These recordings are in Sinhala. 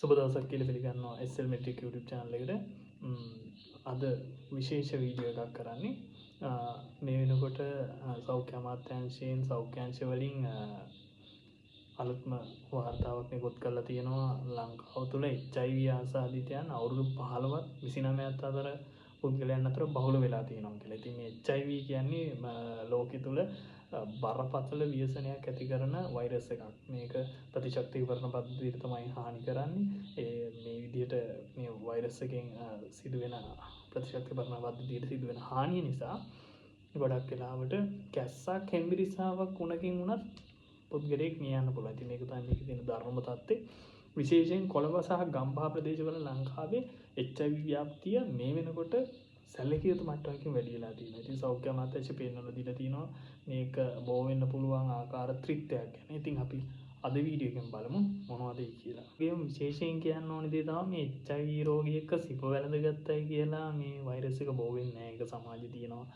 සුබ දවසක් කියලා පිළිගන්නවා SL Metric YouTube channel එකට. අද විශේෂ වීඩියෝ එකක් කරන්නේ. මේ වෙනකොට සෞඛ්‍ය අමාත්‍යාංශයෙන් සෞඛ්‍ය අංශ වලින් අලුත්ම වාර්තාවක් නිකුත් කරලා තියෙනවා. ලංකාව තුළ HIV ආසාදිතයන් අවුරුදු 15ත් 29ත් අතර පුද්ගලයන් අතර බහුල වෙලා තියෙනවා කියලා. ඉතින් මේ HIV කියන්නේ ලෝකෙ තුල බරපතල ව්‍යසනයක් ඇති කරන වෛරස් එකක්. මේක ප්‍රතිශක්තිකරණ පද්ධතියට තමයි හානි කරන්නේ. මේ විදිහට මේ වෛරස් එකෙන් සිදුවෙන ප්‍රතිශක්තිකරණ පද්ධතියට සිදුවෙන හානිය නිසා ගොඩක් වෙලාවට කැස්සක් හෙම්බිරිස්සාවක් උණකින් උනත් පුද්ගලයෙක් මිය යන්න පුළුවන්. ඉතින් මේක තමයි මේකේ තියෙන ධර්ම තත්ත්වය. විශේෂයෙන් කොළඹ සහ ගම්පහ ප්‍රදේශවල ලංකාවේ HIV ව්‍යාප්තිය මේ වෙනකොට සැලකිය යුතු මට්ටමකින් වැඩි වෙලා තියෙනවා. ඉතින් සෞඛ්‍ය අමාත්‍යාංශය පෙන්වලා දීලා තිනවා මේක බෝ වෙන්න පුළුවන් ආකාර ත්‍රිත්වයක් ගැන. ඉතින් අපි අද වීඩියෝ එකෙන් බලමු මොනවද කියලා. ඒකම විශේෂයෙන් කියන්න ඕනේ දේ තමයි මේ HIV රෝගියෙක් සිප වැළඳගත්තයි කියලා මේ වෛරස් එක බෝ වෙන්නේ නැහැ. ඒක සමාජයේ තියෙනවා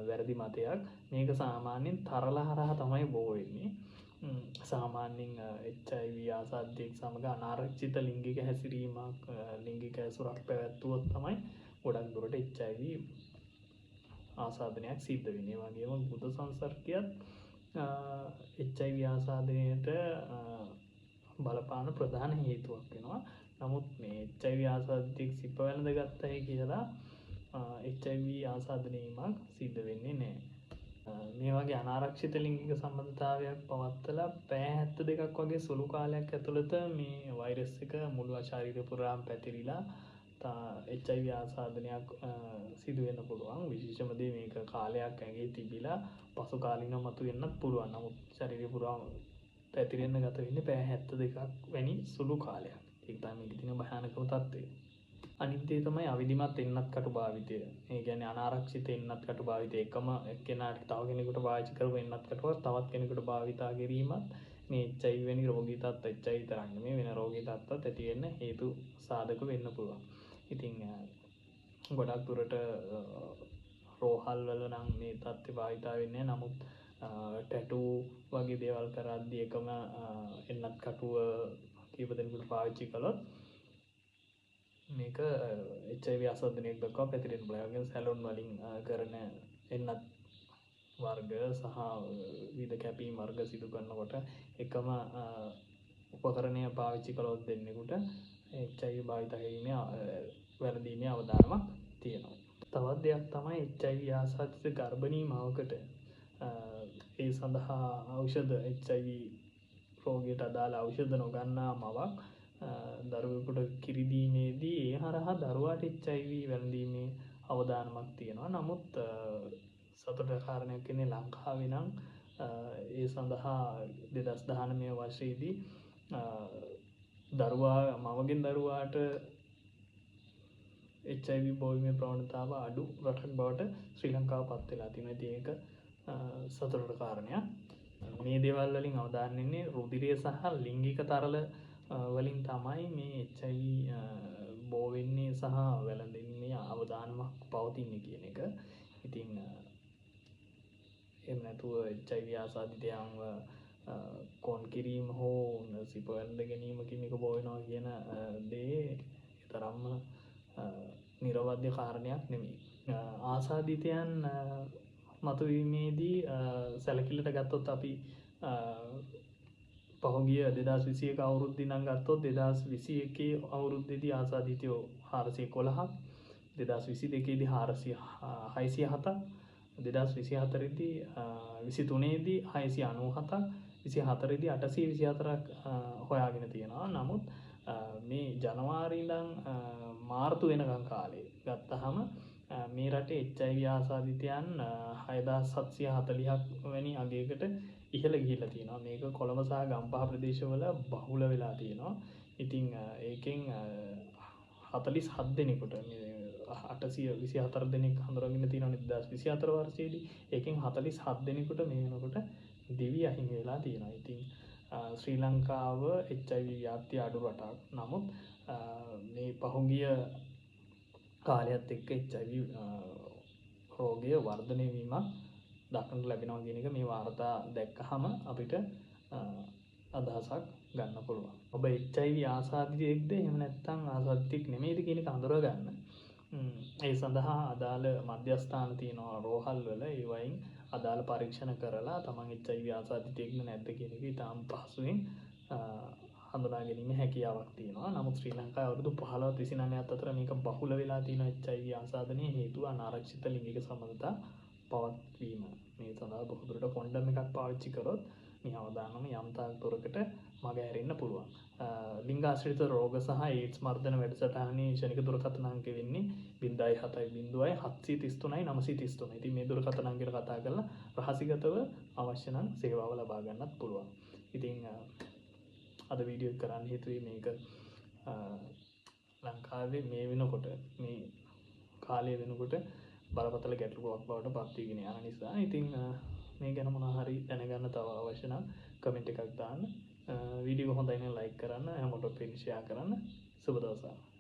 වැරදි මතයක්. මේක සාමාන්‍යයෙන් තරල හරහා තමයි බෝ වෙන්නේ. සාමාන්‍යයෙන් HIV ආසාදිතයෙක් සමග අනාරක්ෂිත ලිංගික හැසිරීමක් ලිංගික ඇසුරක් පැවැත්වුවොත් තමයි ගොඩක් දුරට HIV ආසාදනයක් සිද්ධ වෙන්නේ. ඒ වගේම බුද්ධ සංසර්ගයත් HIV ආසාදනයට බලපාන ප්‍රධාන හේතුවක් වෙනවා. නමුත් මේ HIV ආසාදිතයෙක් සිප වැළඳගත්තයි කියලා HIV ආසාදනීමක් සිද්ධ වෙන්නේ නැහැ. මේ වගේ අනාරක්ෂිත ලිංගික සම්බන්ධතාවයක් පවත්වලා පැය 72ක් වගේ සුළු කාලයක් ඇතුළත මේ වෛරස් එක මුළු ශරීරය පුරාම පැතිරිලා HIV ආසාදනයක් සිදු වෙන්න පුළුවන්. විශේෂම දේ මේක කාලයක් ඇඟේ තිබිලා පසු කාලිනව මතුවෙන්නත් පුළුවන්. නමුත් ශරීරය පුරාම පැතිරෙන්න ගත වෙන්නේ පැය 72ක් වැනි සුළු කාලයක්. ඒක තමයි මේකේ තියෙන භයානකම තත්ත්වය. අනිත් දේ තමයි අවිධිමත් එන්නත් කටු භාවිතය. ඒ කියන්නේ අනාරක්ෂිත එන්නත් කටු භාවිතය. එකම එක්කෙනාට තව කෙනෙකුට පාවිච්චි කරපු එන්නත් කටුවක් තවත් කෙනෙකුට භාවිතා කිරීමත් මේ HIV වැනි රෝගී තත්ත්ව HIV විතරක් නෙමෙයි වෙන රෝගී තත්ත්වත් ඇති වෙන්න හේතු සාධක වෙන්න පුළුවන්. ඉතින් ගොඩක් දුරට රෝහල් වල නම් මේ තත්ත්වය භාවිතා වෙන්නේ නැහැ. නමුත් ටැටූ වගේ දේවල් කරද්දී එකම එන්නත් කටුව කීප දෙනෙකුට පාවිච්චි කළොත් මේක HIV ආසාදනයක් දක්වා පැතිරෙන්න පුළුවන්. ඒ වගේම සැලොන් වලින් කරන එන්නත් වර්ග සහ විවිධ කැපීම් වර්ග සිදු කරනකොට එකම උපකරණය පාවිච්චි කළොත් දෙන්නෙකුට HIV භාවිත කිරීමේ වැරදීමේ අවදානමක් තියෙනවා. තවත් දෙයක් තමයි HIV ආසාදිත ගර්භණී මවකට ඒ සඳහා ඖෂධ HIV රෝගයට අදාළ ඖෂධ නොගන්නා මවක් දරුවෙකුට කිරි දීමේදී ඒ හරහා දරුවාට HIV වැළඳීමේ අවදානමක් තියෙනවා. නමුත් සතුටට කාරණයක් වෙන්නේ ලංකාවේ නම් ඒ සඳහා 2019 වර්ෂයේදී මවගෙන් දරුවාට HIV බෝවීමේ ප්‍රවණතාව අඩු රටක් බවට ශ්‍රී ලංකාව පත් වෙලා තියෙනවා. ඉතින් ඒක සතුටට කාරණයක්. මේ දේවල් වලින් අවදානම් වෙන්නේ රුධිරය සහ ලිංගික තරල වලින් තමයි මේ HIV බෝ වෙන්නේ සහ වැළඳීමේ අවදානමක් පවතින්නේ කියන එක. ඉතින් එහෙම නැතුව HIV ආසාදිතයන්ව කොන් කිරීම හෝ සිප වැළඳ ගැනීමකින් මේක බෝ වෙනවා කියන දේ තරම්ම නිර්වද්‍ය කාරණයක් නෙමෙයි. ආසාදිතයන් මතුවීමේදී සැලකිල්ලට ගත්තොත් අපි පහුගිය 2021 අවුරුද්දේ ඉඳන් ගත්තොත් 2021 අවුරුද්දේදී ආසාදිතයෝ 411ක්, 2022 දී 607ක්, 2024 දී 23 දී 697ක්, 24 දී 824ක් හොයාගෙන තියෙනවා. නමුත් මේ ජනවාරි ඉඳන් මාර්තු වෙනකන් කාලේ ගත්තහම මේ රටේ HIV ආසාදිතයන් 6740ක් වැනි අගයකට ඉහළ ගිහිල්ලා තියෙනවා. මේක කොළඹ සහ ගම්පහ ප්‍රදේශවල බහුල වෙලා තියෙනවා. ඉතින් ඒකෙන් 47 දෙනෙකුට මේ 824 දෙනෙක් හඳුනාගෙන තියෙනවා 2024 වර්ෂයේදී. ඒකෙන් 47 දෙනෙකුට මේ වෙනකොට දිවි අහිමි වෙලා තියෙනවා. ඉතින් ශ්‍රී ලංකාව HIV ව්‍යාප්තිය අඩු රටක්. නමුත් මේ පහුගිය කාලයත් එක්ක HIV රෝගය වර්ධනය වීමක් දක්නට ලැබෙනවා කියන එක මේ වාර්තා දැක්කහම අපිට අදහසක් ගන්න පුළුවන්. ඔබ HIV ආසාදිතයෙක්ද එහෙම නැත්නම් ආසාදිතයෙක් නෙමෙයිද කියන එක අඳුර ගන්න. ඒ සඳහා අදාළ මධ්‍යස්ථාන තියෙනවා රෝහල් වල. ඒ වයින් අදාළ පරීක්ෂණ කරලා තමන් HIV ආසාදිතයෙක්ද නැද්ද කියන එක ඉතාම පහසුවෙන් හඳුනා ගැනීම හැකියාවක් තියෙනවා. නමුත් ශ්‍රී ලංකාවේ අවුරුදු 15 29ත් අතර මේක බහුල වෙලා තියෙන HIV ආසාදනයේ හේතුව අනාරක්ෂිත ලිංගික සබඳතා පවත්වීම. මේ සඳහා බොහෝ දුරට කොන්ඩම් එකක් පාවිච්චි කරොත් මේ අවදානම යම් තාක් දුරකට මග හැරෙන්න පුළුවන්. ලිංගාශ්‍රිත රෝග සහ ඒඩ්ස් මර්ධන වැඩසටහනේ ශනික දුරකථන අංකය වෙන්නේ 0700 733 933. ඉතින් මේ දුරකථන අංකයට කතා කරලා රහසිගතව අවශ්‍ය නම් සේවාව ලබා ගන්නත් පුළුවන්. ඉතින් අද වීඩියෝ එක කරන්න හේතුවේ මේක ලංකාවේ මේ වෙනකොට මේ කාලය වෙනකොට බරපතල ගැටලුවක් බවට පත් වීගෙන යන නිසා. ඉතින් මේ ගැන මොනවා හරි දැනගන්න තව අවශ්‍ය නම් කමෙන්ට් එකක් දාන්න. වීඩියෝ හොඳයි නම් ලයික් කරන්න, හැමෝටම ෂෙයා කරන්න. සුබ දවසක්.